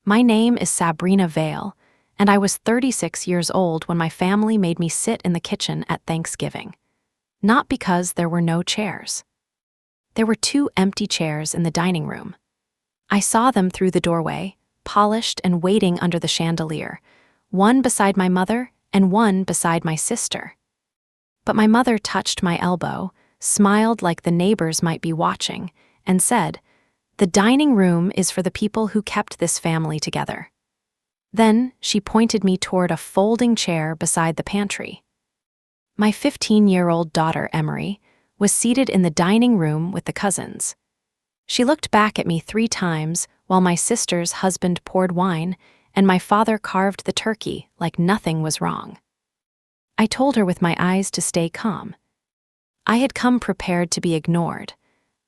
My name is Sabrina Vale, and I was 36 years old when my family made me sit in the kitchen at Thanksgiving. Not because there were no chairs. There were 2 empty chairs in the dining room. I saw them through the doorway, polished and waiting under the chandelier, one beside my mother and one beside my sister. But my mother touched my elbow, smiled like the neighbors might be watching, and said, "The dining room is for the people who kept this family together." Then she pointed me toward a folding chair beside the pantry. My 15-year-old daughter, Emery, was seated in the dining room with the cousins. She looked back at me 3 times while my sister's husband poured wine and my father carved the turkey like nothing was wrong. I told her with my eyes to stay calm. I had come prepared to be ignored.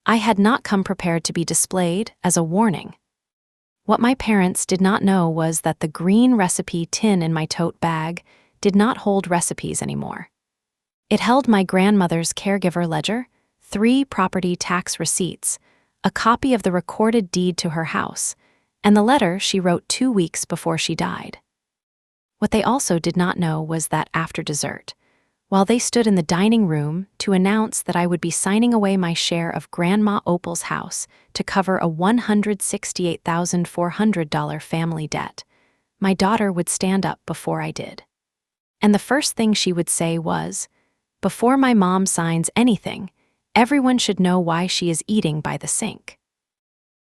I had not come prepared to be displayed as a warning. What my parents did not know was that the green recipe tin in my tote bag did not hold recipes anymore. It held my grandmother's caregiver ledger, 3 property tax receipts, a copy of the recorded deed to her house, and the letter she wrote 2 weeks before she died. What they also did not know was that after dessert, while they stood in the dining room to announce that I would be signing away my share of Grandma Opal's house to cover a $168,400 family debt, my daughter would stand up before I did. And the first thing she would say was, "Before my mom signs anything, everyone should know why she is eating by the sink."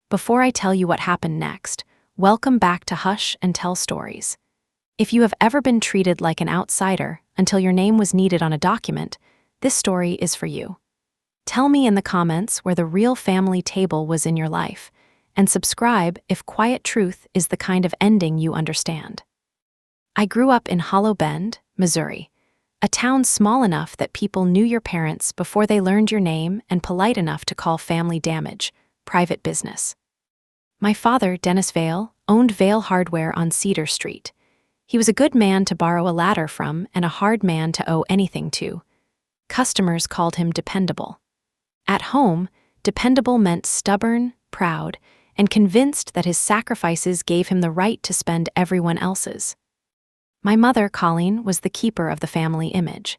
Before I tell you what happened next, welcome back to Hush and Tell Stories. If you have ever been treated like an outsider until your name was needed on a document, this story is for you. Tell me in the comments where the real family table was in your life, and subscribe if quiet truth is the kind of ending you understand. I grew up in Hollow Bend, Missouri, a town small enough that people knew your parents before they learned your name and polite enough to call family damage private business. My father, Dennis Vale, owned Vale Hardware on Cedar Street. He was a good man to borrow a ladder from and a hard man to owe anything to. Customers called him dependable. At home, dependable meant stubborn, proud, and convinced that his sacrifices gave him the right to spend everyone else's. My mother, Colleen, was the keeper of the family image.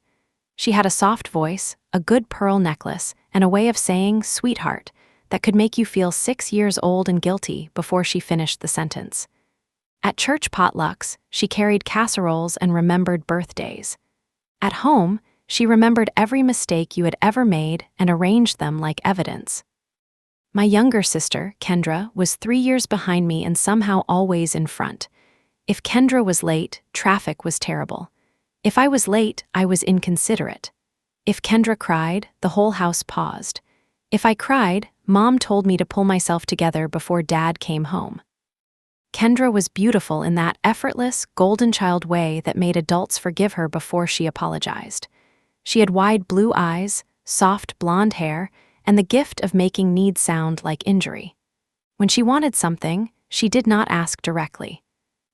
She had a soft voice, a good pearl necklace, and a way of saying "sweetheart" that could make you feel 6 years old and guilty before she finished the sentence. At church potlucks, she carried casseroles and remembered birthdays. At home, she remembered every mistake you had ever made and arranged them like evidence. My younger sister, Kendra, was 3 years behind me and somehow always in front. If Kendra was late, traffic was terrible. If I was late, I was inconsiderate. If Kendra cried, the whole house paused. If I cried, Mom told me to pull myself together before Dad came home. Kendra was beautiful in that effortless, golden child way that made adults forgive her before she apologized. She had wide blue eyes, soft blonde hair, and the gift of making need sound like injury. When she wanted something, she did not ask directly.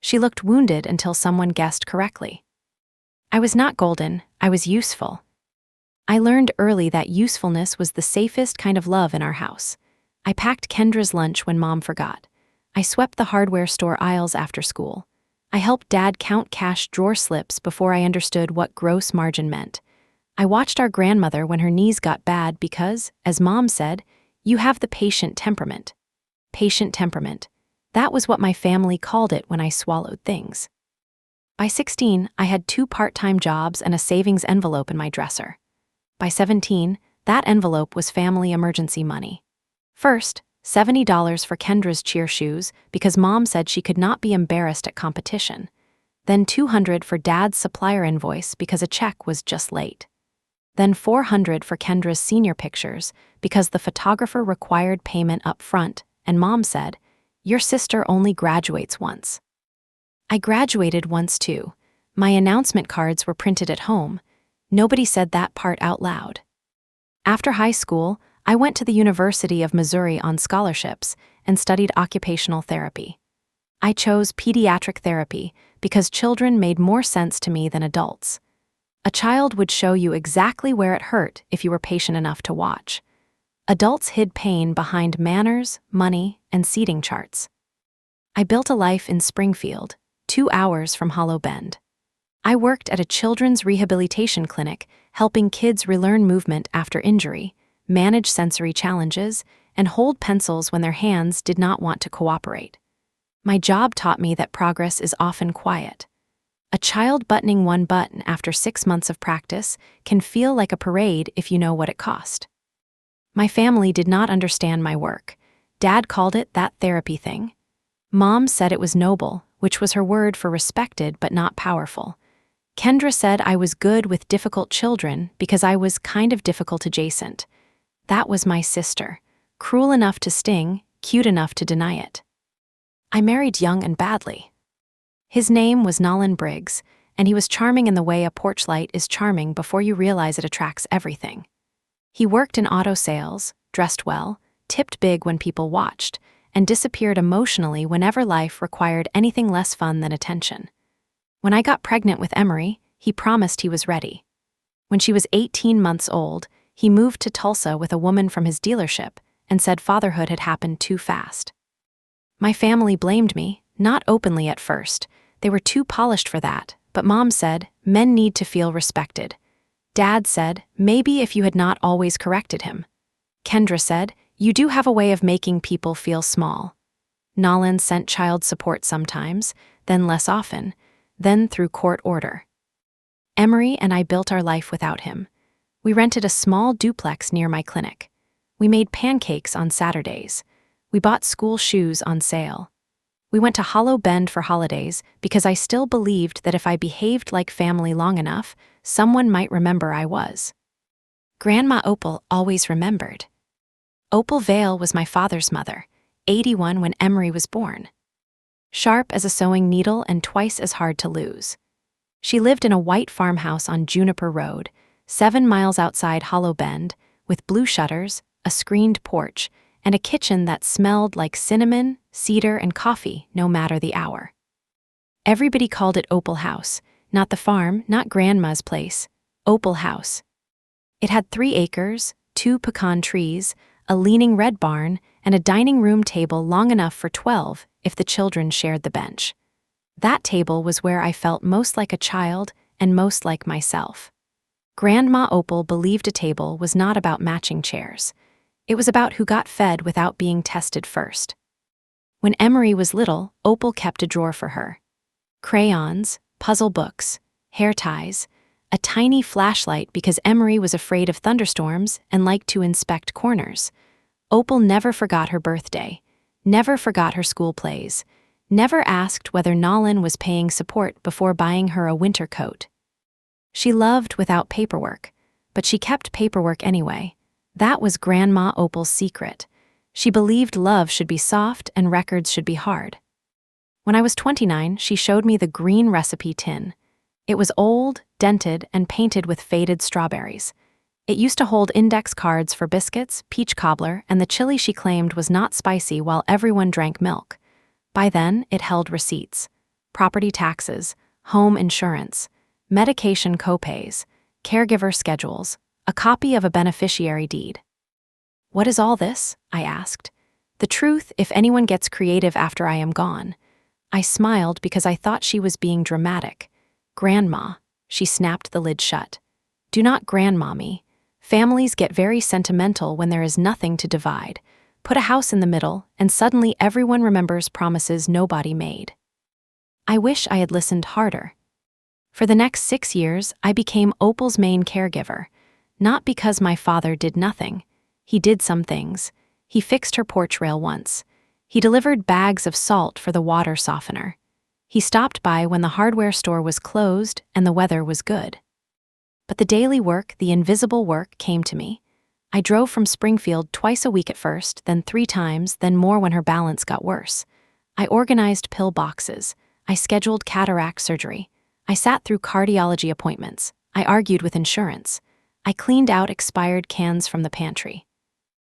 She looked wounded until someone guessed correctly. I was not golden, I was useful. I learned early that usefulness was the safest kind of love in our house. I packed Kendra's lunch when Mom forgot. I swept the hardware store aisles after school. I helped Dad count cash drawer slips before I understood what gross margin meant. I watched our grandmother when her knees got bad because, as Mom said, "You have the patient temperament." Patient temperament. That was what my family called it when I swallowed things. By 16, I had 2 part-time jobs and a savings envelope in my dresser. By 17, that envelope was family emergency money. First, $70 for Kendra's cheer shoes because Mom said she could not be embarrassed at competition. Then $200 for Dad's supplier invoice because a check was just late. Then $400 for Kendra's senior pictures because the photographer required payment up front, and Mom said, "Your sister only graduates once." I graduated once too. My announcement cards were printed at home. Nobody said that part out loud. After high school, I went to the University of Missouri on scholarships and studied occupational therapy. I chose pediatric therapy because children made more sense to me than adults. A child would show you exactly where it hurt if you were patient enough to watch. Adults hid pain behind manners, money, and seating charts. I built a life in Springfield, 2 hours from Hollow Bend. I worked at a children's rehabilitation clinic, helping kids relearn movement after injury, manage sensory challenges, and hold pencils when their hands did not want to cooperate. My job taught me that progress is often quiet. A child buttoning one button after 6 months of practice can feel like a parade if you know what it cost. My family did not understand my work. Dad called it that therapy thing. Mom said it was noble, which was her word for respected but not powerful. Kendra said I was good with difficult children because I was kind of difficult adjacent. That was my sister, cruel enough to sting, cute enough to deny it. I married young and badly. His name was Nolan Briggs, and he was charming in the way a porch light is charming before you realize it attracts everything. He worked in auto sales, dressed well, tipped big when people watched, and disappeared emotionally whenever life required anything less fun than attention. When I got pregnant with Emery, he promised he was ready. When she was 18 months old, he moved to Tulsa with a woman from his dealership and said fatherhood had happened too fast. My family blamed me, not openly at first. They were too polished for that, but Mom said, men need to feel respected. Dad said, maybe if you had not always corrected him. Kendra said, you do have a way of making people feel small. Nolan sent child support sometimes, then less often, then through court order. Emery and I built our life without him. We rented a small duplex near my clinic. We made pancakes on Saturdays. We bought school shoes on sale. We went to Hollow Bend for holidays because I still believed that if I behaved like family long enough, someone might remember I was. Grandma Opal always remembered. Opal Vale was my father's mother, 81 when Emery was born. Sharp as a sewing needle and twice as hard to lose. She lived in a white farmhouse on Juniper Road, 7 miles outside Hollow Bend, with blue shutters, a screened porch, and a kitchen that smelled like cinnamon, cedar, and coffee no matter the hour. Everybody called it Opal House, not the farm, not Grandma's place, Opal House. It had 3 acres, 2 pecan trees, a leaning red barn, and a dining room table long enough for 12 if the children shared the bench. That table was where I felt most like a child and most like myself. Grandma Opal believed a table was not about matching chairs. It was about who got fed without being tested first. When Emery was little, Opal kept a drawer for her. Crayons, puzzle books, hair ties, a tiny flashlight because Emery was afraid of thunderstorms and liked to inspect corners. Opal never forgot her birthday, never forgot her school plays, never asked whether Nolan was paying support before buying her a winter coat. She loved without paperwork, but she kept paperwork anyway. That was Grandma Opal's secret. She believed love should be soft and records should be hard. When I was 29, she showed me the green recipe tin. It was old, dented, and painted with faded strawberries. It used to hold index cards for biscuits, peach cobbler, and the chili she claimed was not spicy while everyone drank milk. By then, it held receipts, property taxes, home insurance, medication copays, caregiver schedules, a copy of a beneficiary deed. What is all this? I asked. The truth if anyone gets creative after I am gone. I smiled because I thought she was being dramatic. Grandma, she snapped the lid shut. Do not grandma me. Families get very sentimental when there is nothing to divide. Put a house in the middle, and suddenly everyone remembers promises nobody made. I wish I had listened harder. For the next 6 years, I became Opal's main caregiver. Not because my father did nothing. He did some things. He fixed her porch rail once. He delivered bags of salt for the water softener. He stopped by when the hardware store was closed and the weather was good. But the daily work, the invisible work, came to me. I drove from Springfield twice a week at first, then 3 times, then more when her balance got worse. I organized pill boxes. I scheduled cataract surgery. I sat through cardiology appointments. I argued with insurance. I cleaned out expired cans from the pantry.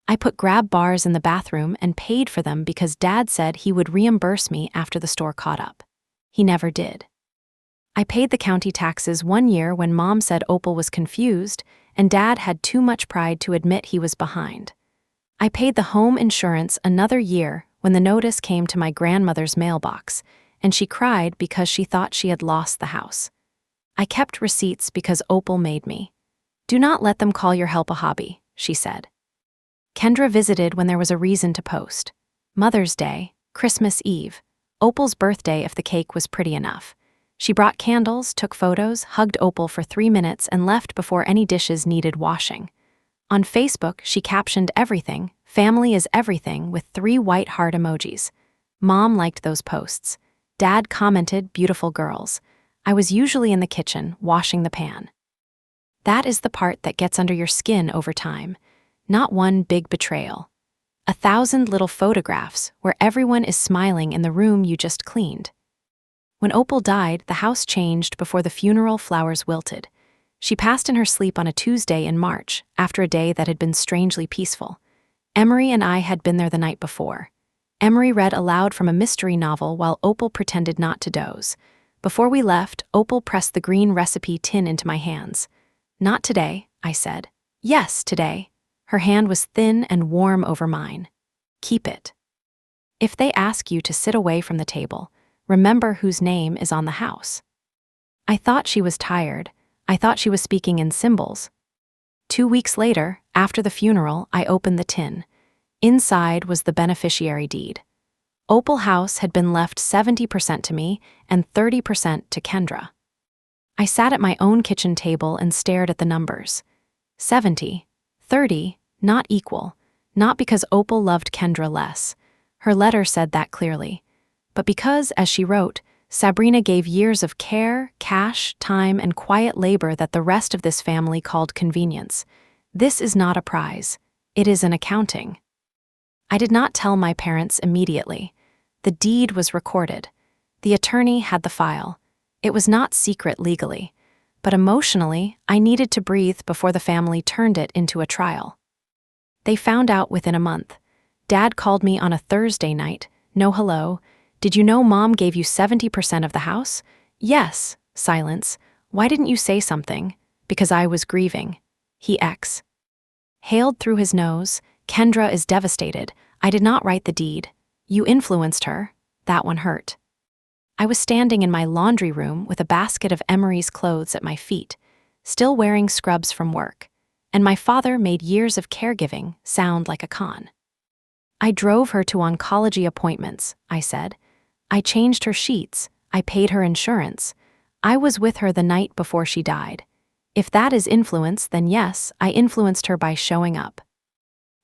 I put grab bars in the bathroom and paid for them because Dad said he would reimburse me after the store caught up. He never did. I paid the county taxes 1 year when Mom said Opal was confused and Dad had too much pride to admit he was behind. I paid the home insurance another year when the notice came to my grandmother's mailbox, and she cried because she thought she had lost the house. I kept receipts because Opal made me. "Do not let them call your help a hobby," she said. Kendra visited when there was a reason to post. Mother's Day, Christmas Eve, Opal's birthday if the cake was pretty enough. She brought candles, took photos, hugged Opal for 3 minutes, and left before any dishes needed washing. On Facebook, she captioned everything, "Family is everything," with 3 white heart emojis. Mom liked those posts. Dad commented, "Beautiful girls." I was usually in the kitchen, washing the pan. That is the part that gets under your skin over time. Not one big betrayal. 1,000 little photographs where everyone is smiling in the room you just cleaned. When Opal died, the house changed before the funeral flowers wilted. She passed in her sleep on a Tuesday in March, after a day that had been strangely peaceful. Emery and I had been there the night before. Emery read aloud from a mystery novel while Opal pretended not to doze. Before we left, Opal pressed the green recipe tin into my hands. "Not today," I said. "Yes, today." Her hand was thin and warm over mine. "Keep it. If they ask you to sit away from the table, remember whose name is on the house." I thought she was tired. I thought she was speaking in symbols. 2 weeks later, after the funeral, I opened the tin. Inside was the beneficiary deed. Opal House had been left 70% to me and 30% to Kendra. I sat at my own kitchen table and stared at the numbers. 70, 30, not equal, not because Opal loved Kendra less. Her letter said that clearly. But because, as she wrote, Sabrina gave years of care, cash, time, and quiet labor that the rest of this family called convenience. This is not a prize. It is an accounting. I did not tell my parents immediately. The deed was recorded. The attorney had the file. It was not secret legally, but emotionally, I needed to breathe before the family turned it into a trial. They found out within a month. Dad called me on a Thursday night. "No hello. Did you know Mom gave you 70% of the house?" "Yes." Silence. "Why didn't you say something?" "Because I was grieving." He hailed through his nose. "Kendra is devastated. I did not write the deed. You influenced her." That one hurt. I was standing in my laundry room with a basket of Emery's clothes at my feet, still wearing scrubs from work, and my father made years of caregiving sound like a con. "I drove her to oncology appointments," I said. "I changed her sheets. I paid her insurance. I was with her the night before she died. If that is influence, then yes, I influenced her by showing up."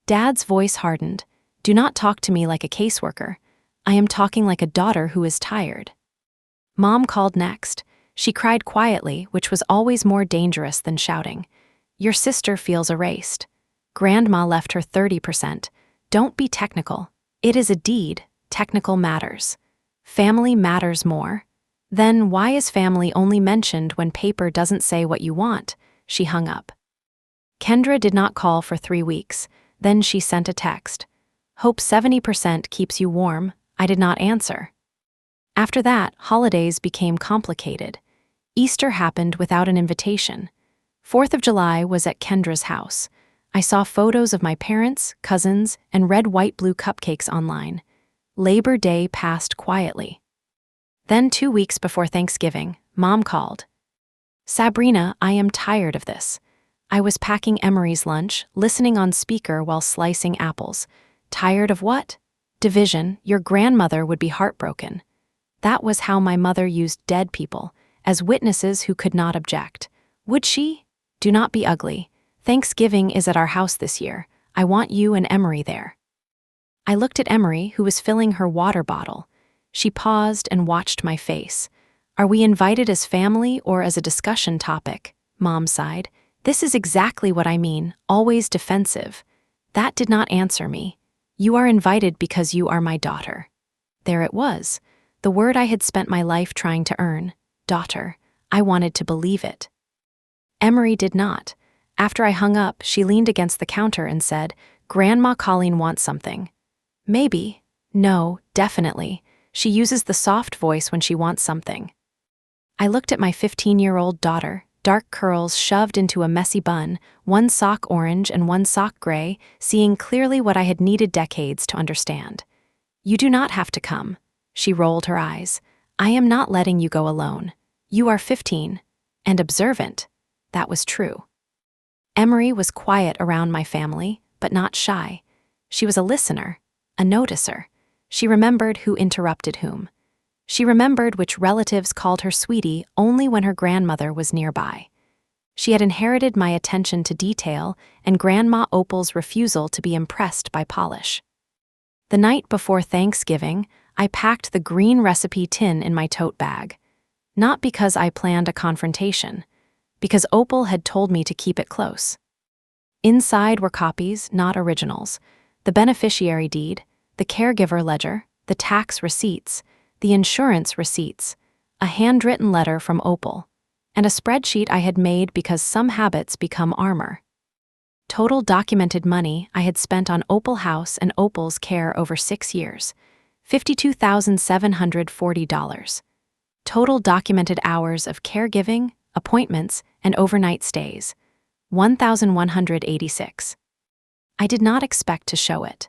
Dad's voice hardened. "Do not talk to me like a caseworker. I am talking like a daughter who is tired." Mom called next. She cried quietly, which was always more dangerous than shouting. "Your sister feels erased. Grandma left her 30%. Don't be technical. It is a deed. Technical matters. Family matters more. Then why is family only mentioned when paper doesn't say what you want?" She hung up. Kendra did not call for 3 weeks. Then she sent a text. "Hope 70% keeps you warm." I did not answer. After that, holidays became complicated. Easter happened without an invitation. 4th of July was at Kendra's house. I saw photos of my parents, cousins, and red, white, blue cupcakes online. Labor Day passed quietly. Then 2 weeks before Thanksgiving, Mom called. "Sabrina, I am tired of this." I was packing Emery's lunch, listening on speaker while slicing apples. "Tired of what?" "Division. Your grandmother would be heartbroken." That was how my mother used dead people, as witnesses who could not object. Would she? "Do not be ugly. Thanksgiving is at our house this year. I want you and Emery there." I looked at Emery, who was filling her water bottle. She paused and watched my face. "Are we invited as family or as a discussion topic?" Mom sighed. "This is exactly what I mean, always defensive." That did not answer me. "You are invited because you are my daughter." There it was. The word I had spent my life trying to earn. Daughter. I wanted to believe it. Emery did not. After I hung up, she leaned against the counter and said, "Grandma Colleen wants something." "Maybe." "No, definitely. She uses the soft voice when she wants something." I looked at my 15-year-old daughter, dark curls shoved into a messy bun, one sock orange and one sock gray, seeing clearly what I had needed decades to understand. You do not have to come. She rolled her eyes. I am not letting you go alone. You are 15. And observant. That was true. Emery was quiet around my family, but not shy. She was a listener, a noticer. She remembered who interrupted whom. She remembered which relatives called her sweetie only when her grandmother was nearby. She had inherited my attention to detail and Grandma Opal's refusal to be impressed by polish. The night before Thanksgiving, I packed the green recipe tin in my tote bag. Not because I planned a confrontation, because Opal had told me to keep it close. Inside were copies, not originals, the beneficiary deed, the caregiver ledger, the tax receipts, the insurance receipts, a handwritten letter from Opal, and a spreadsheet I had made because some habits become armor. Total documented money I had spent on Opal House and Opal's care over 6 years, $52,740. Total documented hours of caregiving, appointments, and overnight stays, 1,186. I did not expect to show it,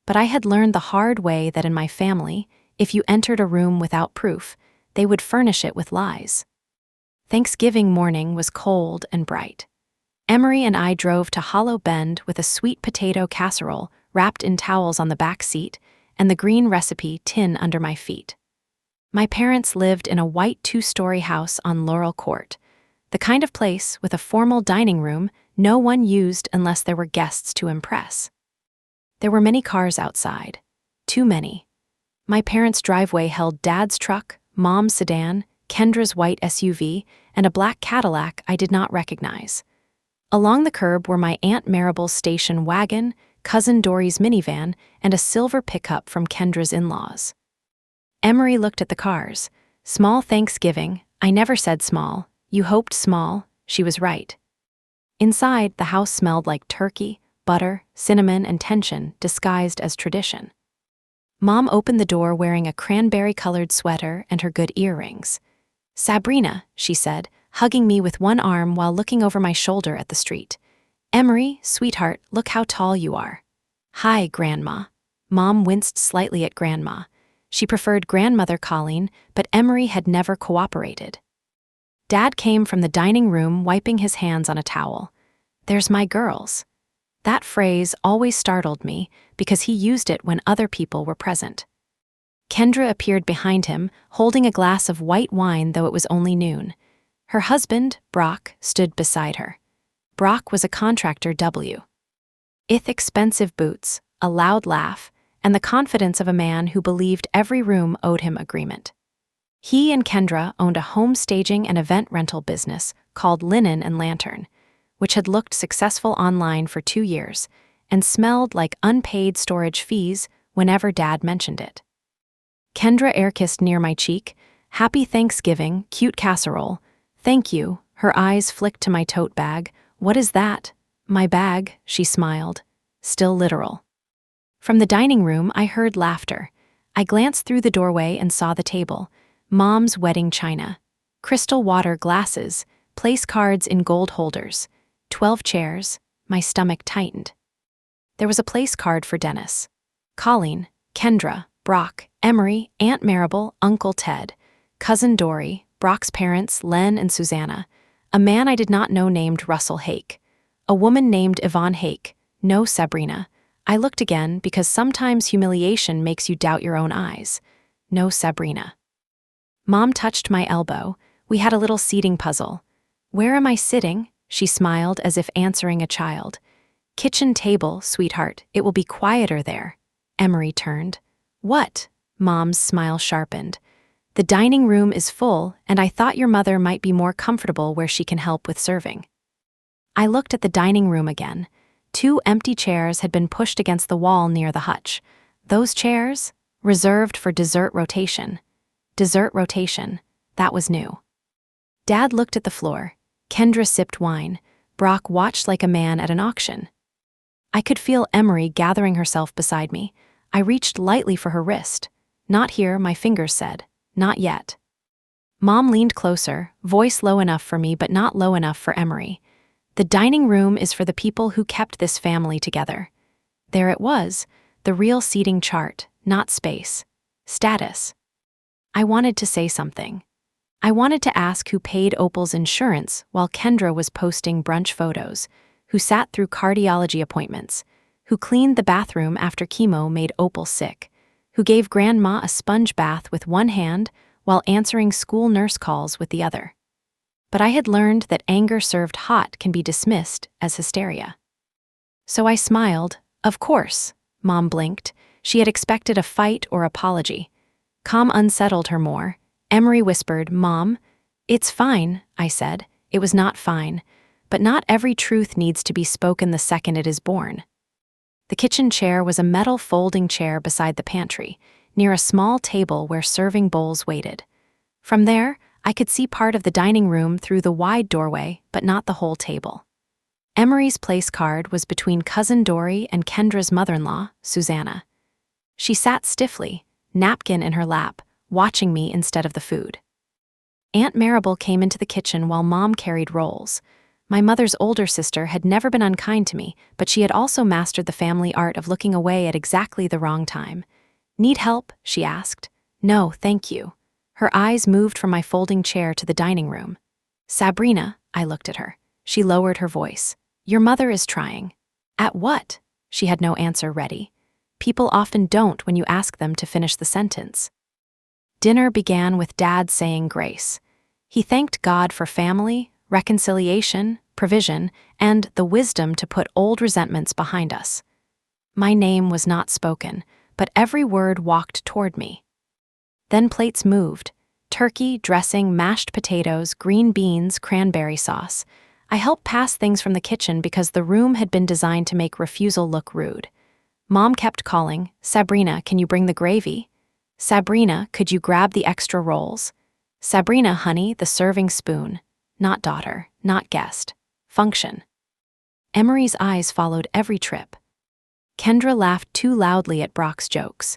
but I had learned the hard way that in my family, if you entered a room without proof, they would furnish it with lies. Thanksgiving morning was cold and bright. Emery and I drove to Hollow Bend with a sweet potato casserole wrapped in towels on the back seat and the green recipe tin under my feet. My parents lived in a white 2-story house on Laurel Court, the kind of place with a formal dining room no one used unless there were guests to impress. There were many cars outside, too many. My parents' driveway held Dad's truck, Mom's sedan, Kendra's white SUV, and a black Cadillac I did not recognize. Along the curb were my Aunt Maribel's station wagon, Cousin Dory's minivan, and a silver pickup from Kendra's in-laws. Emery looked at the cars. Small Thanksgiving, I never said small. You hoped small, she was right. Inside, the house smelled like turkey, butter, cinnamon, and tension disguised as tradition. Mom opened the door wearing a cranberry-colored sweater and her good earrings. Sabrina, she said, hugging me with one arm while looking over my shoulder at the street. Emery, sweetheart, look how tall you are. Hi, Grandma. Mom winced slightly at Grandma. She preferred grandmother calling, but Emery had never cooperated. Dad came from the dining room wiping his hands on a towel. There's my girls. That phrase always startled me because he used it when other people were present. Kendra appeared behind him, holding a glass of white wine though it was only noon. Her husband, Brock, stood beside her. Brock was a contractor with expensive boots, a loud laugh, and the confidence of a man who believed every room owed him agreement. He and Kendra owned a home staging and event rental business called Linen and Lantern, which had looked successful online for 2 years and smelled like unpaid storage fees whenever Dad mentioned it. Kendra air-kissed near my cheek. Happy Thanksgiving, cute casserole. Thank you. Her eyes flicked to my tote bag. What is that? My bag, she smiled. Still literal. From the dining room, I heard laughter. I glanced through the doorway and saw the table. Mom's wedding china. Crystal water glasses. Place cards in gold holders. 12 chairs. My stomach tightened. There was a place card for Dennis. Colleen, Kendra, Brock, Emery, Aunt Maribel, Uncle Ted, Cousin Dory, Brock's parents, Len and Susanna, a man I did not know named Russell Hake, a woman named Yvonne Hake, no Sabrina. I looked again because sometimes humiliation makes you doubt your own eyes. No Sabrina. Mom touched my elbow. We had a little seating puzzle. Where am I sitting? She smiled as if answering a child. Kitchen table, sweetheart. It will be quieter there. Emery turned. What? Mom's smile sharpened. The dining room is full, and I thought your mother might be more comfortable where she can help with serving. I looked at the dining room again. 2 empty chairs had been pushed against the wall near the hutch. Those chairs? Reserved for dessert rotation. Dessert rotation. That was new. Dad looked at the floor. Kendra sipped wine. Brock watched like a man at an auction. I could feel Emery gathering herself beside me. I reached lightly for her wrist. Not here, my fingers said. Not yet. Mom leaned closer, voice low enough for me but not low enough for Emery. The dining room is for the people who kept this family together. There it was, the real seating chart, not space. Status. I wanted to say something. I wanted to ask who paid Opal's insurance while Kendra was posting brunch photos, who sat through cardiology appointments, who cleaned the bathroom after chemo made Opal sick, who gave Grandma a sponge bath with one hand while answering school nurse calls with the other. But I had learned that anger served hot can be dismissed as hysteria. So I smiled. Of course, Mom blinked. She had expected a fight or apology. Calm unsettled her more. Emery whispered, "Mom, it's fine," I said. It was not fine, but not every truth needs to be spoken the second it is born. The kitchen chair was a metal folding chair beside the pantry, near a small table where serving bowls waited. From there, I could see part of the dining room through the wide doorway, but not the whole table. Emery's place card was between Cousin Dory and Kendra's mother-in-law, Susanna. She sat stiffly, napkin in her lap, watching me instead of the food. Aunt Maribel came into the kitchen while Mom carried rolls. My mother's older sister had never been unkind to me, but she had also mastered the family art of looking away at exactly the wrong time. "Need help?" she asked. "No, thank you." Her eyes moved from my folding chair to the dining room. "Sabrina," I looked at her. She lowered her voice. "Your mother is trying." "At what?" She had no answer ready. People often don't when you ask them to finish the sentence. Dinner began with Dad saying grace. He thanked God for family, reconciliation, provision, and the wisdom to put old resentments behind us. My name was not spoken, but every word walked toward me. Then plates moved. Turkey, dressing, mashed potatoes, green beans, cranberry sauce. I helped pass things from the kitchen because the room had been designed to make refusal look rude. Mom kept calling, "Sabrina, can you bring the gravy? Sabrina, could you grab the extra rolls? Sabrina, honey, the serving spoon." Not daughter, not guest. Function. Emery's eyes followed every trip. Kendra laughed too loudly at Brock's jokes.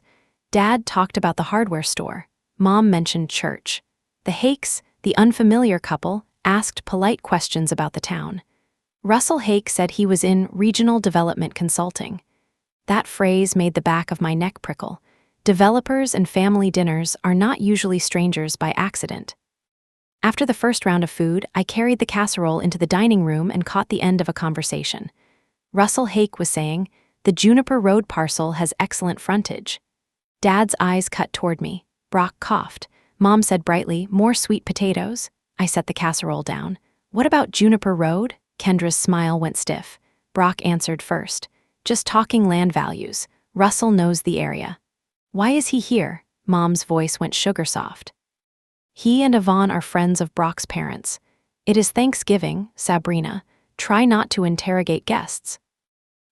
Dad talked about the hardware store. Mom mentioned church. The Hakes, the unfamiliar couple, asked polite questions about the town. Russell Hake said he was in regional development consulting. That phrase made the back of my neck prickle. Developers and family dinners are not usually strangers by accident. After the first round of food, I carried the casserole into the dining room and caught the end of a conversation. Russell Hake was saying, "The Juniper Road parcel has excellent frontage." Dad's eyes cut toward me. Brock coughed. Mom said brightly, "More sweet potatoes?" I set the casserole down. "What about Juniper Road?" Kendra's smile went stiff. Brock answered first. "Just talking land values. Russell knows the area." "Why is he here?" Mom's voice went sugar soft. "He and Yvonne are friends of Brock's parents. It is Thanksgiving, Sabrina. Try not to interrogate guests."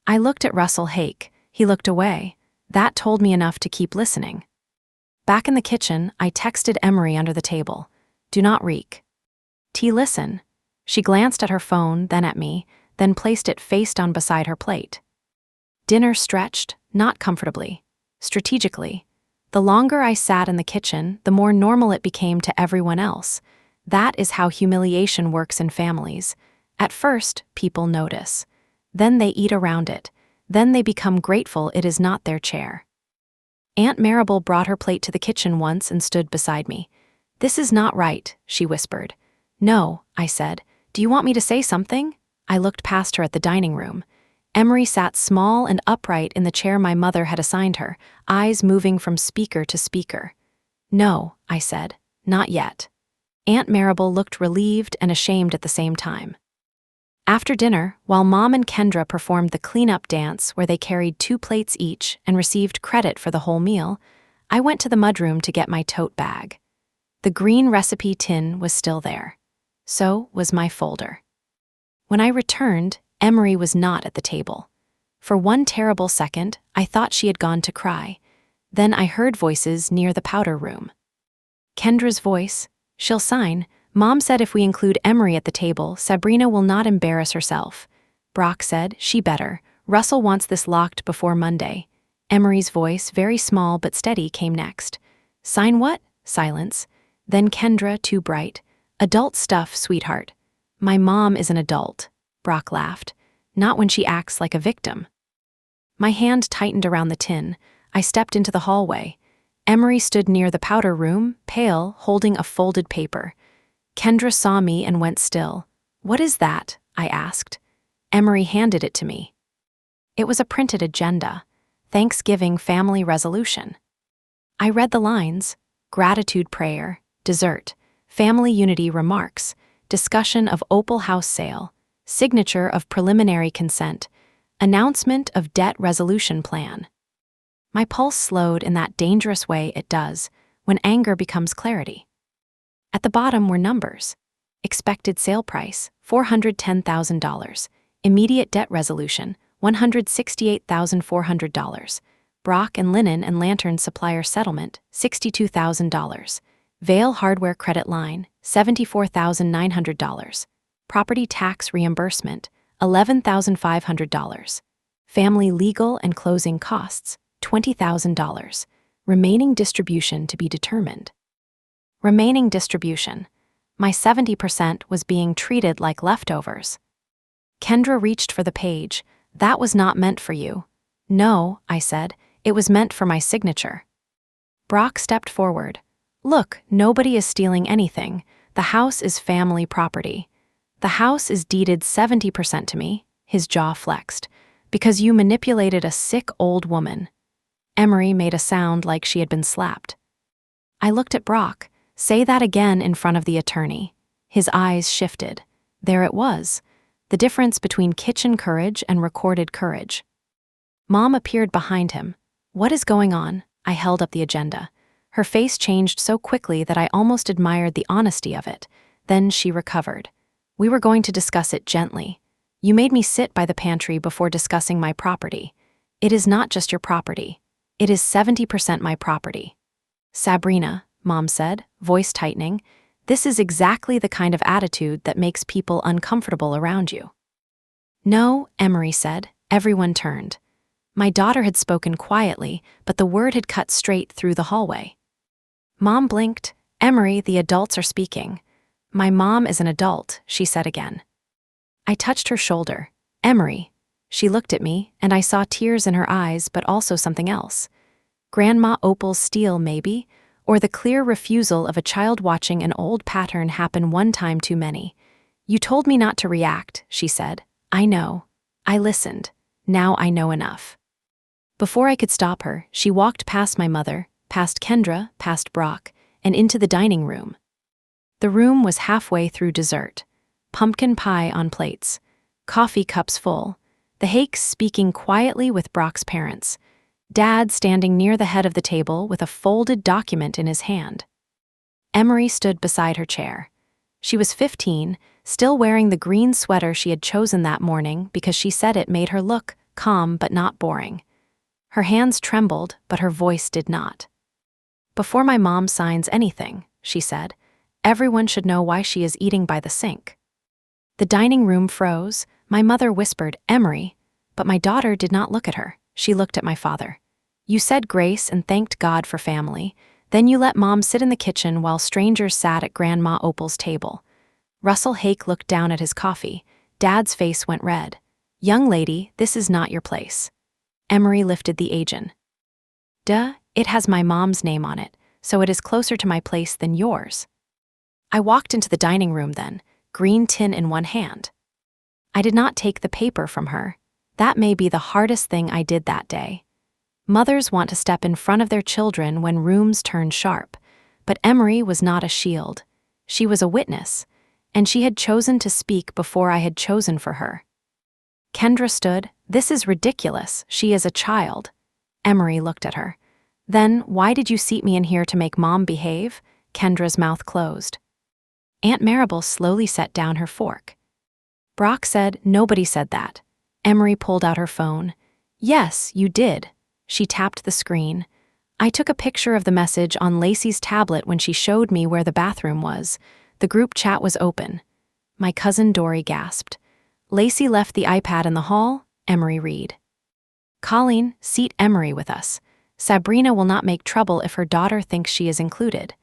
I looked at Russell Hake. He looked away. That told me enough to keep listening. Back in the kitchen, I texted Emery under the table. "Do not reek." "T, listen." She glanced at her phone, then at me, then placed it face down beside her plate. Dinner stretched, not comfortably, strategically. The longer I sat in the kitchen, the more normal it became to everyone else. That is how humiliation works in families. At first, people notice. Then they eat around it. Then they become grateful it is not their chair. Aunt Maribel brought her plate to the kitchen once and stood beside me. "This is not right," she whispered. "No," I said. "Do you want me to say something?" I looked past her at the dining room. Emery sat small and upright in the chair my mother had assigned her, eyes moving from speaker to speaker. "No," I said, "not yet." Aunt Maribel looked relieved and ashamed at the same time. After dinner, while Mom and Kendra performed the cleanup dance where they carried 2 plates each and received credit for the whole meal, I went to the mudroom to get my tote bag. The green recipe tin was still there. So was my folder. When I returned, Emery was not at the table. For one terrible second, I thought she had gone to cry. Then I heard voices near the powder room. Kendra's voice, "She'll sign. Mom said if we include Emery at the table, Sabrina will not embarrass herself." Brock said, "She better. Russell wants this locked before Monday." Emery's voice, very small but steady, came next. "Sign what?" Silence. Then Kendra, too bright. "Adult stuff, sweetheart." "My mom is an adult." Brock laughed. "Not when she acts like a victim." My hand tightened around the tin. I stepped into the hallway. Emery stood near the powder room, pale, holding a folded paper. Kendra saw me and went still. "What is that?" I asked. Emery handed it to me. It was a printed agenda. Thanksgiving family resolution. I read the lines: gratitude prayer, dessert, family unity remarks, discussion of Opal house sale, signature of preliminary consent, announcement of debt resolution plan. My pulse slowed in that dangerous way it does when anger becomes clarity. At the bottom were numbers. Expected sale price, $410,000. Immediate debt resolution, $168,400. Brock and Linen and Lantern supplier settlement, $62,000. Vail hardware credit line, $74,900. Property tax reimbursement, $11,500. Family legal and closing costs, $20,000. Remaining distribution to be determined. Remaining distribution. My 70% was being treated like leftovers. Kendra reached for the page. "That was not meant for you." "No," I said, "it was meant for my signature." Brock stepped forward. "Look, nobody is stealing anything. The house is family property. The house is deeded 70% to me," his jaw flexed, "because you manipulated a sick old woman." Emery made a sound like she had been slapped. I looked at Brock. "Say that again in front of the attorney." His eyes shifted. There it was, the difference between kitchen courage and recorded courage. Mom appeared behind him. "What is going on?" I held up the agenda. Her face changed so quickly that I almost admired the honesty of it. Then she recovered. "We were going to discuss it gently. You made me sit by the pantry before discussing my property. It is not just your property. It is 70% my property." "Sabrina," Mom said, voice tightening, "this is exactly the kind of attitude that makes people uncomfortable around you." "No," Emery said. Everyone turned. My daughter had spoken quietly, but the word had cut straight through the hallway. Mom blinked. "Emery, the adults are speaking." "My mom is an adult," she said again. I touched her shoulder. "Emery." She looked at me, and I saw tears in her eyes, but also something else. Grandma Opal's steel, maybe, or the clear refusal of a child watching an old pattern happen one time too many. "You told me not to react," she said. "I know. I listened. Now I know enough." Before I could stop her, she walked past my mother, past Kendra, past Brock, and into the dining room. The room was halfway through dessert. Pumpkin pie on plates. Coffee cups full. The Hakes speaking quietly with Brock's parents. Dad standing near the head of the table with a folded document in his hand. Emery stood beside her chair. She was 15, still wearing the green sweater she had chosen that morning because she said it made her look calm but not boring. Her hands trembled, but her voice did not. "Before my mom signs anything," she said, "everyone should know why she is eating by the sink." The dining room froze. My mother whispered, "Emery," but my daughter did not look at her. She looked at my father. "You said grace and thanked God for family. Then you let Mom sit in the kitchen while strangers sat at Grandma Opal's table." Russell Hake looked down at his coffee. Dad's face went red. "Young lady, this is not your place." Emery lifted the agent. "Duh, it has my mom's name on it, so it is closer to my place than yours." I walked into the dining room then, green tin in one hand. I did not take the paper from her. That may be the hardest thing I did that day. Mothers want to step in front of their children when rooms turn sharp, but Emery was not a shield. She was a witness, and she had chosen to speak before I had chosen for her. Kendra stood. "This is ridiculous. She is a child." Emery looked at her. "Then why did you seat me in here to make Mom behave?" Kendra's mouth closed. Aunt Maribel slowly set down her fork. Brock said, "Nobody said that." Emery pulled out her phone. "Yes, you did." She tapped the screen. "I took a picture of the message on Lacey's tablet when she showed me where the bathroom was. The group chat was open." My cousin Dory gasped. "Lacey left the iPad in the hall?" Emery read. "Colleen, seat Emery with us. Sabrina will not make trouble if her daughter thinks she is included."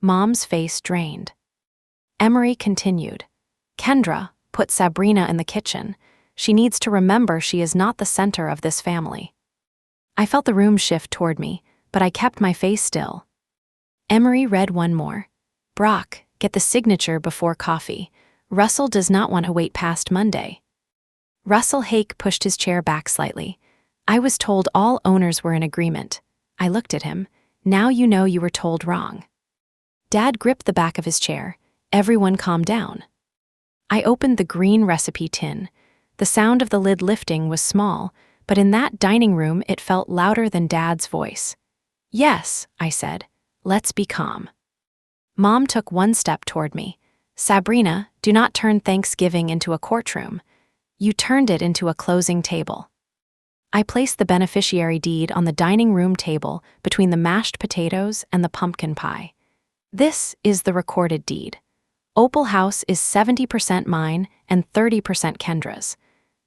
Mom's face drained. Emery continued. "Kendra, put Sabrina in the kitchen. She needs to remember she is not the center of this family." I felt the room shift toward me, but I kept my face still. Emery read one more. Brock, get the signature before coffee. Russell does not want to wait past Monday. Russell Hake pushed his chair back slightly. I was told all owners were in agreement. I looked at him. Now you know you were told wrong. Dad gripped the back of his chair. Everyone calmed down. I opened the green recipe tin. The sound of the lid lifting was small, but in that dining room it felt louder than Dad's voice. Yes, I said. Let's be calm. Mom took one step toward me. Sabrina, do not turn Thanksgiving into a courtroom. You turned it into a closing table. I placed the beneficiary deed on the dining room table between the mashed potatoes and the pumpkin pie. This is the recorded deed. Opal House is 70% mine and 30% Kendra's.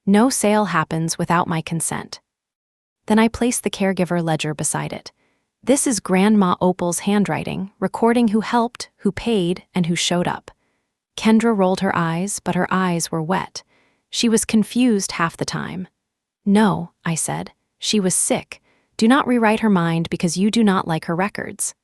No sale happens without my consent. Then I placed the caregiver ledger beside it. This is Grandma Opal's handwriting, recording who helped, who paid, and who showed up. Kendra rolled her eyes, but her eyes were wet. She was confused half the time. No, I said. She was sick. Do not rewrite her mind because you do not like her records.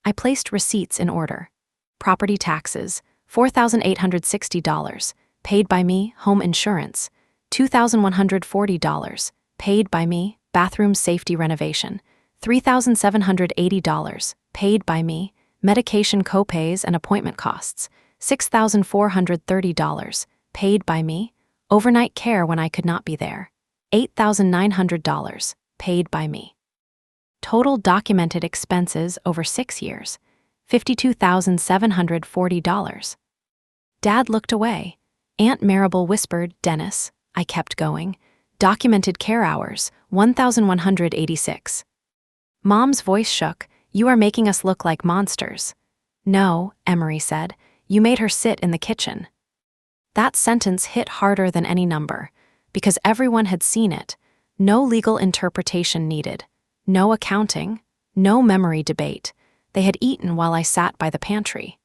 I placed receipts in order. Property taxes, $4,860, paid by me, home insurance, $2,140, paid by me, bathroom safety renovation, $3,780, paid by me, medication copays and appointment costs, $6,430, paid by me, overnight care when I could not be there, $8,900, paid by me. Total documented expenses over 6 years, $52,740. Dad looked away. Aunt Marable whispered, Dennis, I kept going. Documented care hours, 1,186. Mom's voice shook. You are making us look like monsters. No, Emery said. You made her sit in the kitchen. That sentence hit harder than any number, because everyone had seen it. No legal interpretation needed. No accounting. No memory debate. They had eaten while I sat by the pantry.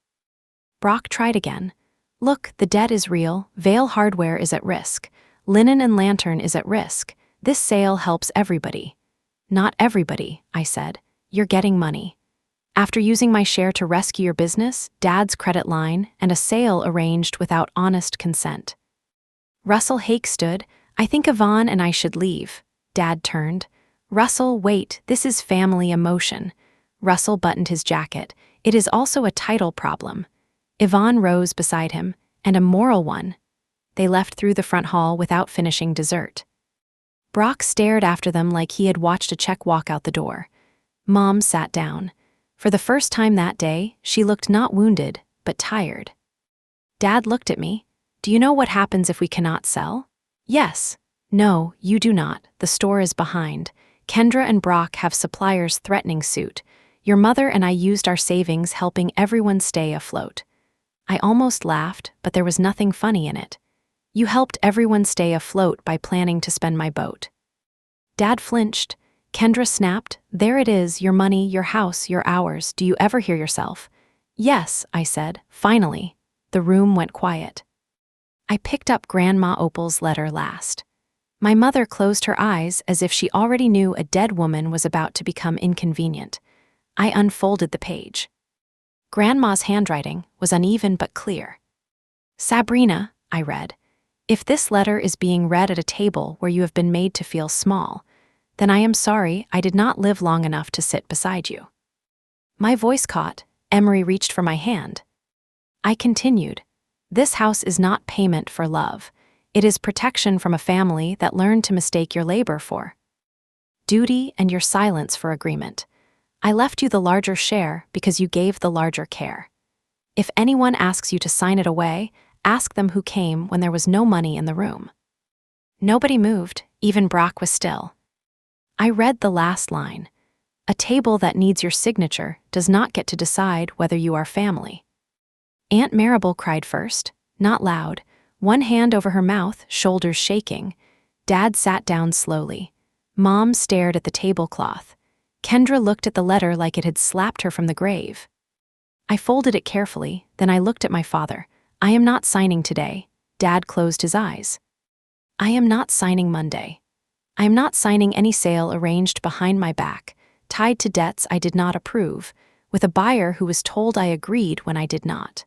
Brock tried again. Look, the debt is real. Vale Hardware is at risk. Linen and Lantern is at risk. This sale helps everybody. Not everybody, I said. You're getting money. After using my share to rescue your business, Dad's credit line, and a sale arranged without honest consent. Russell Hake stood. I think Yvonne and I should leave. Dad turned. Russell, wait, this is family emotion. Russell buttoned his jacket. It is also a title problem. Yvonne rose beside him, and a moral one. They left through the front hall without finishing dessert. Brock stared after them like he had watched a check walk out the door. Mom sat down. For the first time that day, she looked not wounded, but tired. Dad looked at me. Do you know what happens if we cannot sell? Yes. No, you do not. The store is behind. Kendra and Brock have suppliers threatening suit. Your mother and I used our savings helping everyone stay afloat. I almost laughed, but there was nothing funny in it. You helped everyone stay afloat by planning to spend my boat. Dad flinched. Kendra snapped, There it is, your money, your house, your hours. Do you ever hear yourself? Yes, I said, finally. The room went quiet. I picked up Grandma Opal's letter last. My mother closed her eyes as if she already knew a dead woman was about to become inconvenient. I unfolded the page. Grandma's handwriting was uneven but clear. Sabrina, I read, if this letter is being read at a table where you have been made to feel small, then I am sorry I did not live long enough to sit beside you. My voice caught. Emery reached for my hand. I continued, This house is not payment for love. It is protection from a family that learned to mistake your labor for duty and your silence for agreement. I left you the larger share because you gave the larger care. If anyone asks you to sign it away, ask them who came when there was no money in the room. Nobody moved, even Brock was still. I read the last line. A table that needs your signature does not get to decide whether you are family. Aunt Marable cried first, not loud, one hand over her mouth, shoulders shaking. Dad sat down slowly. Mom stared at the tablecloth. Kendra looked at the letter like it had slapped her from the grave. I folded it carefully, then I looked at my father. I am not signing today. Dad closed his eyes. I am not signing Monday. I am not signing any sale arranged behind my back, tied to debts I did not approve, with a buyer who was told I agreed when I did not.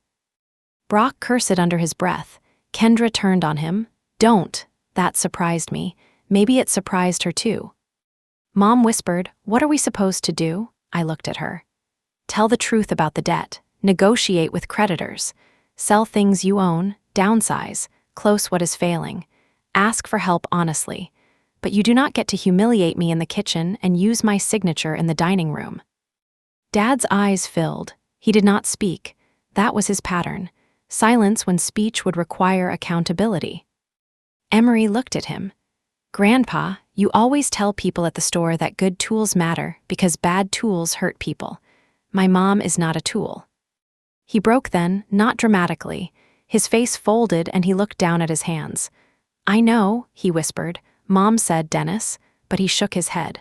Brock cursed under his breath. Kendra turned on him. Don't. That surprised me. Maybe it surprised her too. Mom whispered, what are we supposed to do? I looked at her. Tell the truth about the debt. Negotiate with creditors. Sell things you own. Downsize. Close what is failing. Ask for help honestly. But you do not get to humiliate me in the kitchen and use my signature in the dining room. Dad's eyes filled. He did not speak. That was his pattern. Silence when speech would require accountability. Emery looked at him. Grandpa, you always tell people at the store that good tools matter because bad tools hurt people. My mom is not a tool. He broke then, not dramatically. His face folded and he looked down at his hands. I know, he whispered. Mom said, Dennis, but he shook his head.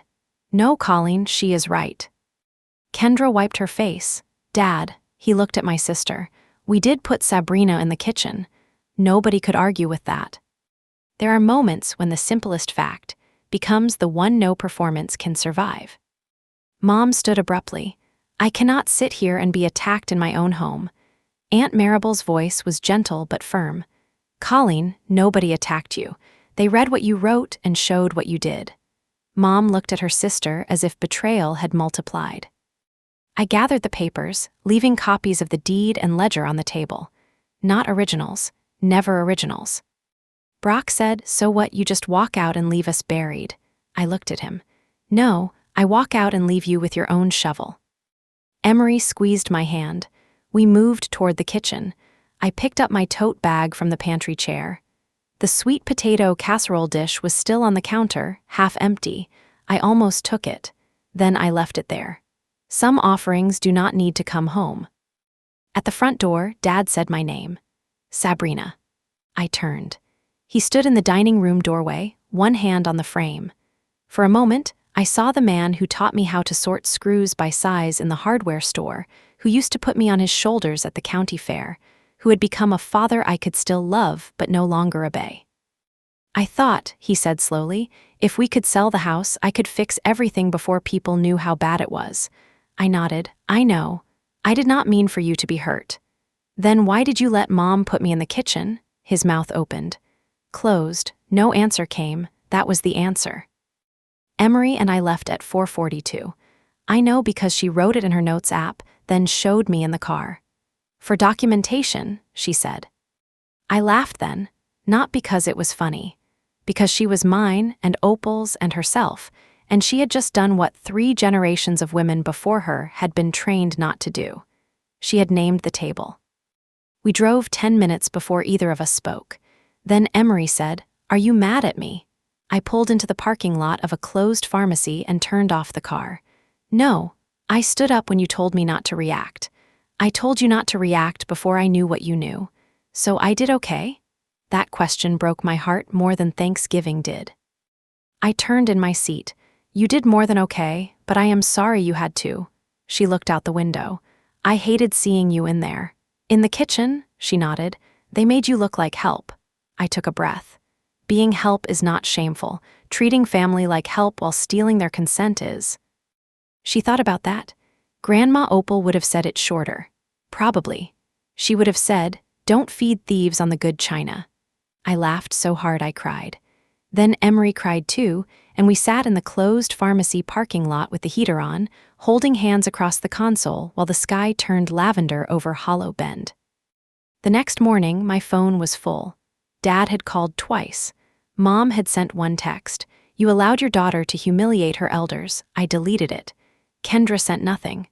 No, Colleen, she is right. Kendra wiped her face. Dad, he looked at my sister. We did put Sabrina in the kitchen. Nobody could argue with that. There are moments when the simplest fact becomes the one no performance can survive. Mom stood abruptly. I cannot sit here and be attacked in my own home. Aunt Maribel's voice was gentle but firm. Colleen, nobody attacked you. They read what you wrote and showed what you did. Mom looked at her sister as if betrayal had multiplied. I gathered the papers, leaving copies of the deed and ledger on the table. Not originals, never originals. Brock said, so what, you just walk out and leave us buried? I looked at him. No, I walk out and leave you with your own shovel. Emery squeezed my hand. We moved toward the kitchen. I picked up my tote bag from the pantry chair. The sweet potato casserole dish was still on the counter, half empty. I almost took it. Then I left it there. Some offerings do not need to come home. At the front door, Dad said my name. Sabrina. I turned. He stood in the dining room doorway, one hand on the frame. For a moment, I saw the man who taught me how to sort screws by size in the hardware store, who used to put me on his shoulders at the county fair, who had become a father I could still love but no longer obey. I thought, he said slowly, if we could sell the house, I could fix everything before people knew how bad it was. I nodded. I know. I did not mean for you to be hurt. Then why did you let Mom put me in the kitchen? His mouth opened. Closed. No answer came. That was the answer. Emery and I left at 4:42. I know because she wrote it in her notes app, then showed me in the car. For documentation, she said. I laughed then, not because it was funny, because she was mine and Opal's and herself, and she had just done what 3 generations of women before her had been trained not to do. She had named the table. We drove 10 minutes before either of us spoke. Then Emery said, Are you mad at me? I pulled into the parking lot of a closed pharmacy and turned off the car. No, I stood up when you told me not to react. I told you not to react before I knew what you knew. So I did okay? That question broke my heart more than Thanksgiving did. I turned in my seat. You did more than okay, but I am sorry you had to. She looked out the window. I hated seeing you in there. In the kitchen, she nodded. They made you look like help. I took a breath. Being help is not shameful. Treating family like help while stealing their consent is. She thought about that. Grandma Opal would have said it shorter. Probably. She would have said, Don't feed thieves on the good china. I laughed so hard I cried. Then Emery cried too, and we sat in the closed pharmacy parking lot with the heater on, holding hands across the console while the sky turned lavender over Hollow Bend. The next morning, my phone was full. Dad had called twice. Mom had sent one text. You allowed your daughter to humiliate her elders. I deleted it. Kendra sent nothing.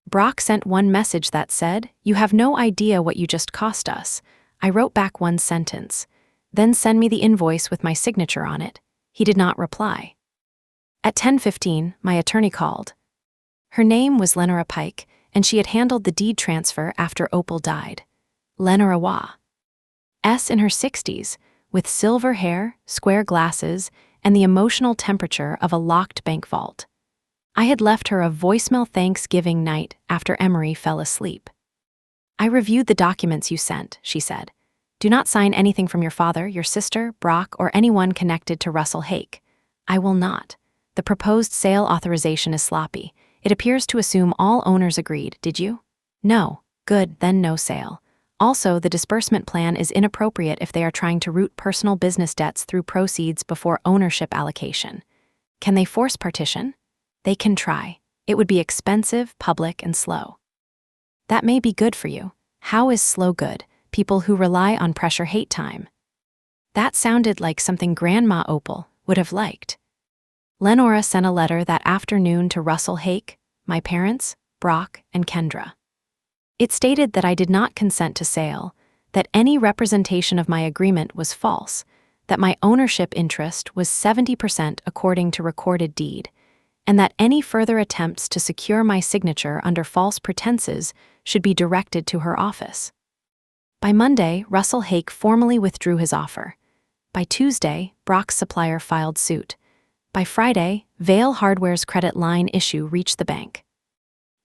Brock sent one message that said, You have no idea what you just cost us. I wrote back one sentence. Then send me the invoice with my signature on it. He did not reply. At 10:15, my attorney called. Her name was Lenora Pike, and she had handled the deed transfer after Opal died. Lenora Waugh. S in her 60s, with silver hair, square glasses, and the emotional temperature of a locked bank vault. I had left her a voicemail Thanksgiving night after Emery fell asleep. I reviewed the documents you sent, she said. Do not sign anything from your father, your sister, Brock, or anyone connected to Russell Hake. I will not. The proposed sale authorization is sloppy. It appears to assume all owners agreed, did you? No. Good, then no sale. Also, the disbursement plan is inappropriate if they are trying to route personal business debts through proceeds before ownership allocation. Can they force partition? They can try. It would be expensive, public, and slow. That may be good for you. How is slow good? People who rely on pressure hate time. That sounded like something Grandma Opal would have liked. Lenora sent a letter that afternoon to Russell Hake, my parents, Brock, and Kendra. It stated that I did not consent to sale, that any representation of my agreement was false, that my ownership interest was 70% according to recorded deed, and that any further attempts to secure my signature under false pretenses should be directed to her office. By Monday, Russell Hake formally withdrew his offer. By Tuesday, Brock's supplier filed suit. By Friday, Vail Hardware's credit line issue reached the bank.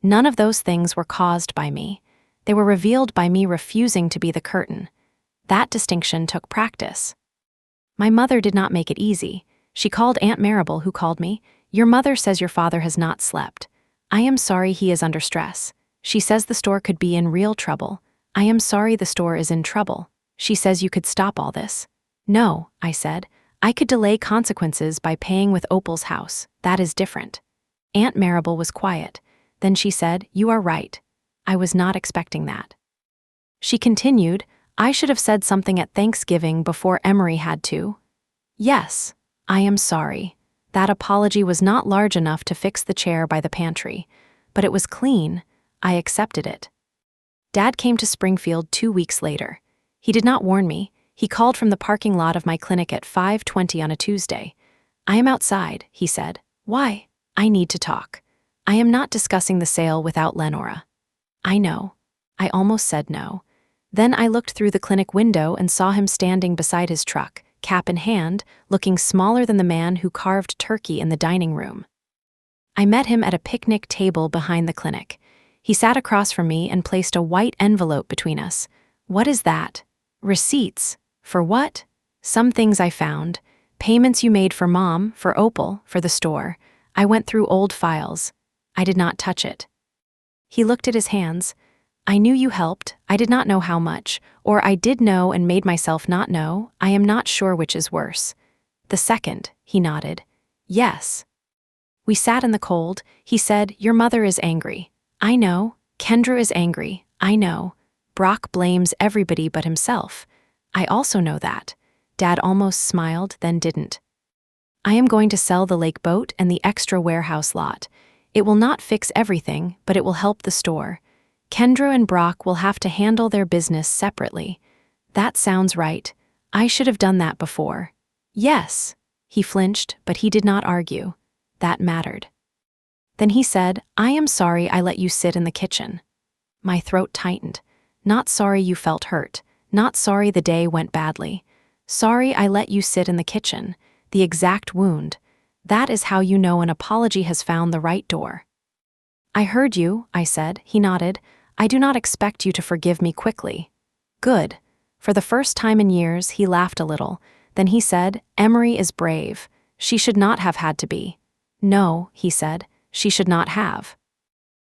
None of those things were caused by me. They were revealed by me refusing to be the curtain. That distinction took practice. My mother did not make it easy. She called Aunt Marable, who called me. Your mother says your father has not slept. I am sorry he is under stress. She says the store could be in real trouble. I am sorry the store is in trouble. She says you could stop all this. No, I said. I could delay consequences by paying with Opal's house. That is different. Aunt Marable was quiet. Then she said, you are right. I was not expecting that. She continued, I should have said something at Thanksgiving before Emery had to. Yes, I am sorry. That apology was not large enough to fix the chair by the pantry, but it was clean. I accepted it. Dad came to Springfield 2 weeks later. He did not warn me. He called from the parking lot of my clinic at 5:20 on a Tuesday. I am outside, he said. Why? I need to talk. I am not discussing the sale without Lenora. I know. I almost said no. Then I looked through the clinic window and saw him standing beside his truck, cap in hand, looking smaller than the man who carved turkey in the dining room. I met him at a picnic table behind the clinic. He sat across from me and placed a white envelope between us. What is that? Receipts. For what? Some things I found. Payments you made for Mom, for Opal, for the store. I went through old files. I did not touch it. He looked at his hands. I knew you helped. I did not know how much. Or I did know and made myself not know. I am not sure which is worse. The second, he nodded. Yes. We sat in the cold. He said, your mother is angry. I know. Kendra is angry. I know. Brock blames everybody but himself. I also know that. Dad almost smiled, then didn't. I am going to sell the lake boat and the extra warehouse lot. It will not fix everything, but it will help the store. Kendra and Brock will have to handle their business separately. That sounds right. I should have done that before. Yes. He flinched, but he did not argue. That mattered. Then he said, I am sorry I let you sit in the kitchen. My throat tightened. Not sorry you felt hurt. Not sorry the day went badly. Sorry I let you sit in the kitchen. The exact wound. That is how you know an apology has found the right door. I heard you, I said. He nodded. I do not expect you to forgive me quickly. Good. For the first time in years, he laughed a little. Then he said, Emery is brave. She should not have had to be. No, he said, she should not have.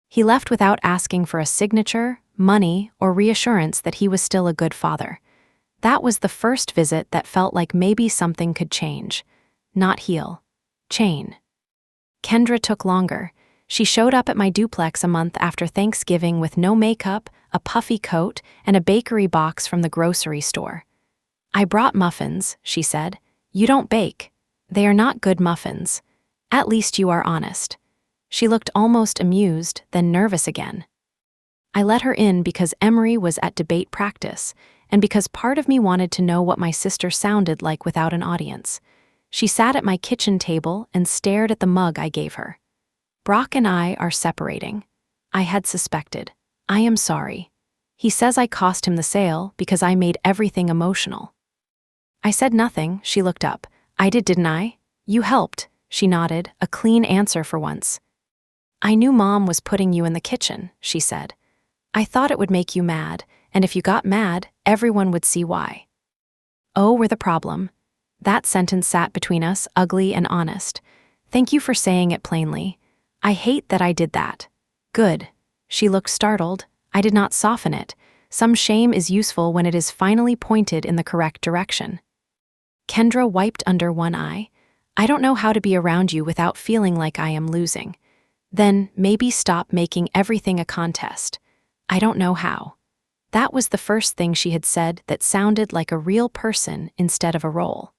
He left without asking for a signature, money, or reassurance that he was still a good father. That was the first visit that felt like maybe something could change. Not heal. Chain. Kendra took longer. She showed up at my duplex a month after Thanksgiving with no makeup, a puffy coat, and a bakery box from the grocery store. I brought muffins, she said. You don't bake. They are not good muffins. At least you are honest. She looked almost amused, then nervous again. I let her in because Emery was at debate practice, and because part of me wanted to know what my sister sounded like without an audience. She sat at my kitchen table and stared at the mug I gave her. Brock and I are separating. I had suspected. I am sorry. He says I cost him the sale because I made everything emotional. I said nothing. She looked up. I did, didn't I? You helped, she nodded, a clean answer for once. I knew Mom was putting you in the kitchen, she said. I thought it would make you mad, and if you got mad, everyone would see why. Oh, we're the problem. That sentence sat between us, ugly and honest. Thank you for saying it plainly. I hate that I did that. Good. She looked startled. I did not soften it. Some shame is useful when it is finally pointed in the correct direction. Kendra wiped under one eye. I don't know how to be around you without feeling like I am losing. Then maybe stop making everything a contest. I don't know how. That was the first thing she had said that sounded like a real person instead of a role.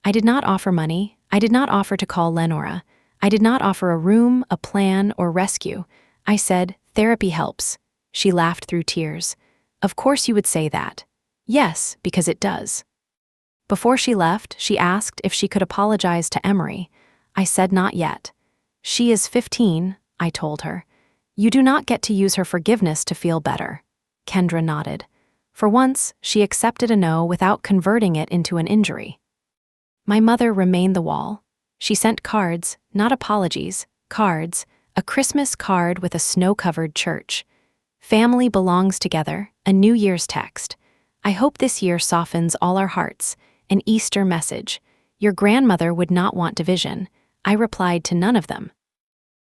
I did not offer money. I did not offer to call Lenora. I did not offer a room, a plan, or rescue. I said, therapy helps. She laughed through tears. Of course you would say that. Yes, because it does. Before she left, she asked if she could apologize to Emery. I said not yet. She is 15, I told her. You do not get to use her forgiveness to feel better. Kendra nodded. For once, she accepted a no without converting it into an injury. My mother remained the wall. She sent cards, not apologies, cards, a Christmas card with a snow-covered church. Family belongs together, a New Year's text. I hope this year softens all our hearts, an Easter message. Your grandmother would not want division. I replied to none of them.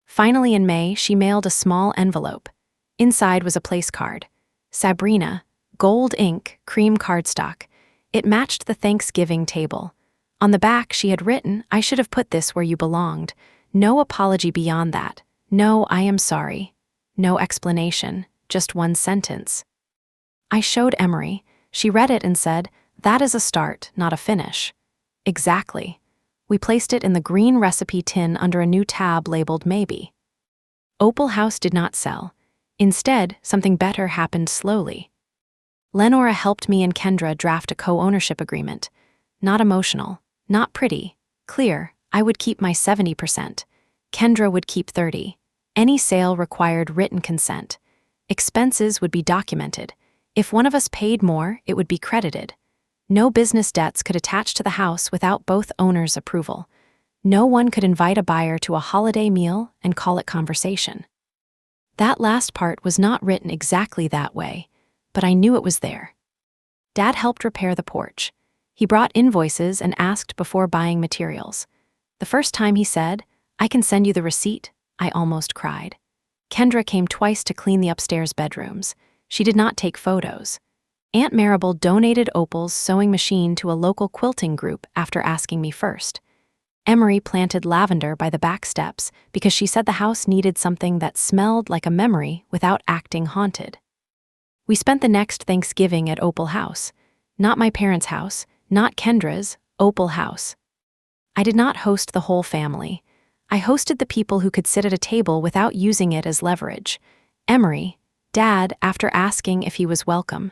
Finally in May, she mailed a small envelope. Inside was a place card. Sabrina, gold ink, cream cardstock. It matched the Thanksgiving table. On the back, she had written, I should have put this where you belonged. No apology beyond that. No, I am sorry. No explanation, just one sentence. I showed Emery. She read it and said, that is a start, not a finish. Exactly. We placed it in the green recipe tin under a new tab labeled Maybe. Opal House did not sell. Instead, something better happened slowly. Lenora helped me and Kendra draft a co-ownership agreement. Not emotional, not pretty, clear. I would keep my 70%. Kendra would keep 30%. Any sale required written consent. Expenses would be documented. If one of us paid more, it would be credited. No business debts could attach to the house without both owners' approval. No one could invite a buyer to a holiday meal and call it conversation. That last part was not written exactly that way, but I knew it was there. Dad helped repair the porch. He brought invoices and asked before buying materials. The first time he said, I can send you the receipt, I almost cried. Kendra came twice to clean the upstairs bedrooms. She did not take photos. Aunt Maribel donated Opal's sewing machine to a local quilting group after asking me first. Emery planted lavender by the back steps because she said the house needed something that smelled like a memory without acting haunted. We spent the next Thanksgiving at Opal House. Not my parents' house, not Kendra's, Opal House. I did not host the whole family. I hosted the people who could sit at a table without using it as leverage. Emery, Dad after asking if he was welcome,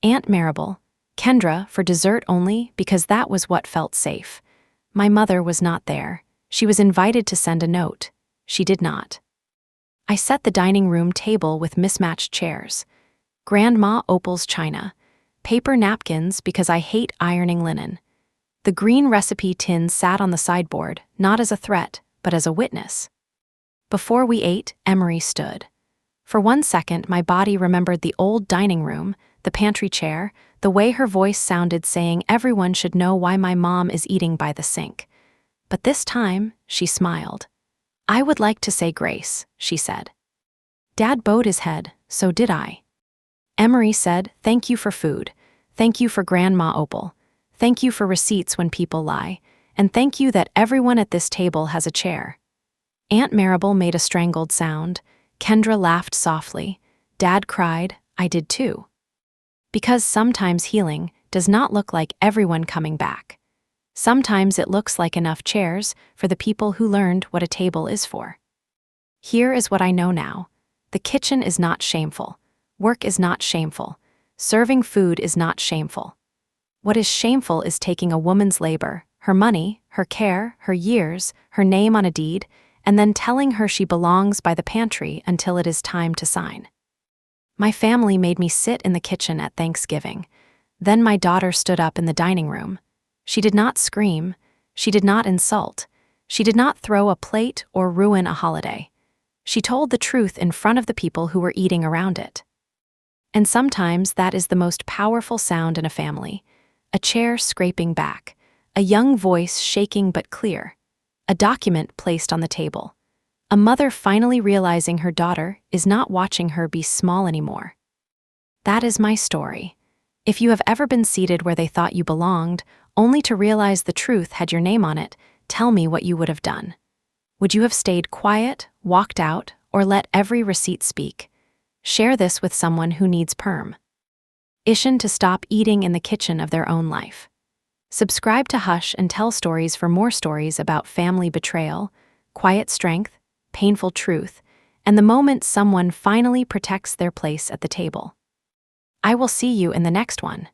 Aunt Maribel, Kendra for dessert only because that was what felt safe. My mother was not there. She was invited to send a note. She did not. I set the dining room table with mismatched chairs. Grandma Opal's china. Paper napkins because I hate ironing linen. The green recipe tin sat on the sideboard, not as a threat, but as a witness. Before we ate, Emery stood. For 1 second, my body remembered the old dining room, the pantry chair, the way her voice sounded saying everyone should know why my mom is eating by the sink. But this time, she smiled. I would like to say grace, she said. Dad bowed his head, so did I. Emery said, thank you for food. Thank you for Grandma Opal. Thank you for receipts when people lie. And thank you that everyone at this table has a chair. Aunt Maribel made a strangled sound. Kendra laughed softly. Dad cried. I did too. Because sometimes healing does not look like everyone coming back. Sometimes it looks like enough chairs for the people who learned what a table is for. Here is what I know now. The kitchen is not shameful. Work is not shameful. Serving food is not shameful. What is shameful is taking a woman's labor, her money, her care, her years, her name on a deed, and then telling her she belongs by the pantry until it is time to sign. My family made me sit in the kitchen at Thanksgiving. Then my daughter stood up in the dining room. She did not scream. She did not insult. She did not throw a plate or ruin a holiday. She told the truth in front of the people who were eating around it. And sometimes that is the most powerful sound in a family. A chair scraping back. A young voice shaking but clear. A document placed on the table. A mother finally realizing her daughter is not watching her be small anymore. That is my story. If you have ever been seated where they thought you belonged, only to realize the truth had your name on it, tell me what you would have done. Would you have stayed quiet, walked out, or let every receipt speak? Share this with someone who needs perm. Ishin to stop eating in the kitchen of their own life. Subscribe to Hush and Tell Stories for more stories about family betrayal, quiet strength, painful truth, and the moment someone finally protects their place at the table. I will see you in the next one.